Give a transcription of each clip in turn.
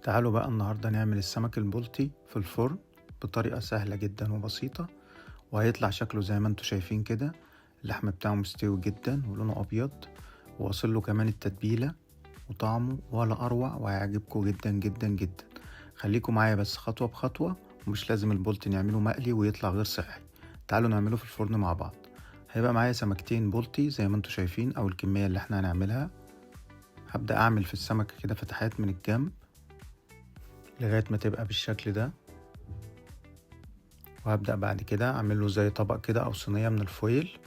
تعالوا بقى النهاردة نعمل السمك البلطي في الفرن بطريقة سهلة جدا وبسيطة، وهيطلع شكله زي ما انتوا شايفين كده. اللحم بتاعه مستوي جدا ولونه أبيض، وواصل له كمان التتبيلة، وطعمه ولا أروع، وهيعجبكم جدا جدا جدا. خليكم معايا بس خطوة بخطوة، ومش لازم البلطي نعمله مقلي ويطلع غير صحي. تعالوا نعمله في الفرن مع بعض. هيبقى معايا سمكتين بلطي زي ما انتوا شايفين، أو الكمية اللي احنا هنعملها. هبدأ أعمل في السمكة كده فتحات من الجنب لغاية ما تبقى بالشكل ده، وهبدأ بعد كده أعمله زي طبق كده أو صينية من الفويل.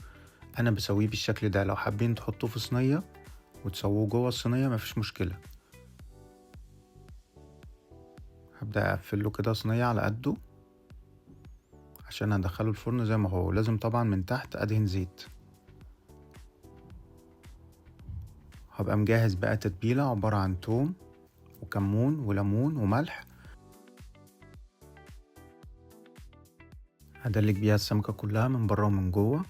أنا بسويه بالشكل ده، لو حابين تحطوه في صينية وتسووه جوه الصينية مفيش مشكلة. هبدأ أقفله كده صينية على قده عشان هدخله الفرن زي ما هو. لازم طبعا من تحت أدهن زيت. هبقى مجهز بقى تتبيلة عبارة عن توم وكمون وليمون وملح، هدلك بيها السمكة كلها من بره ومن جوه.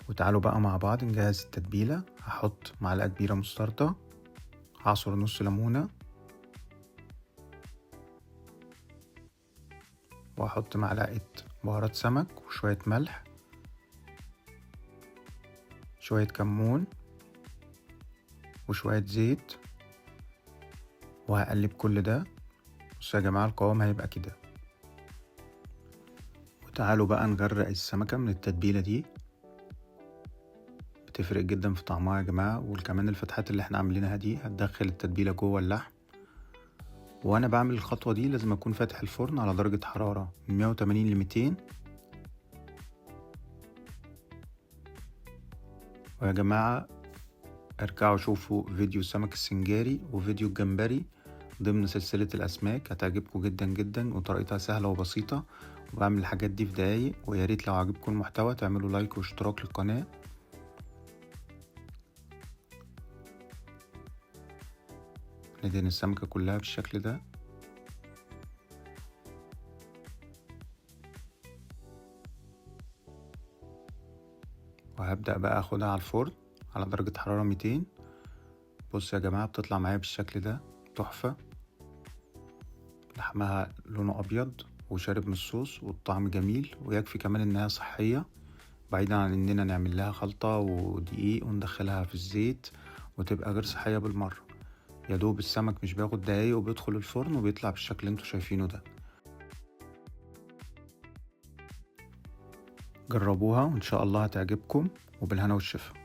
وتعالوا بقى مع بعض نجهز التتبيلة. هحط معلقة كبيرة مستردة، هعصر نص ليمونة، وهحط معلقة بهارات سمك وشوية ملح، شوية كمون، وشوية زيت، وهقلب كل ده. بصوا يا جماعة القوام هيبقى كده. وتعالوا بقى نغرق السمكة من التتبيلة دي، بتفرق جدا في طعمها يا جماعة. وكمان الفتحات اللي احنا عاملينها دي هتدخل التتبيلة جوه اللحم. وانا بعمل الخطوة دي لازم اكون فاتح الفرن على درجة حرارة من 180 ل 200. ويا جماعة ارجعوا شوفوا فيديو السمك السنجاري وفيديو الجمبري ضمن سلسلة الأسماك، هتعجبكم جدا جدا، وطريقتها سهلة وبسيطة، وبعمل الحاجات دي في دقايق. وياريت لو عجبكم المحتوى تعملوا لايك واشتراك للقناة. ندهن السمكة كلها بالشكل ده. وهبدأ بقى اخدها على الفرن على درجة حرارة 200. بصوا يا جماعة بتطلع معايا بالشكل ده، تحفة. لحمها لونه أبيض وشارب من الصوص، والطعم جميل، ويكفي كمان إنها صحية، بعيدا عن إننا نعمل لها خلطة ودقيق وندخلها في الزيت وتبقى غير صحية بالمرة. يا دوب السمك مش بياخد دقايق وبيدخل الفرن وبيطلع بالشكل اللي انتوا شايفينه ده. جربوها وإن شاء الله هتعجبكم، وبالهنا والشفا.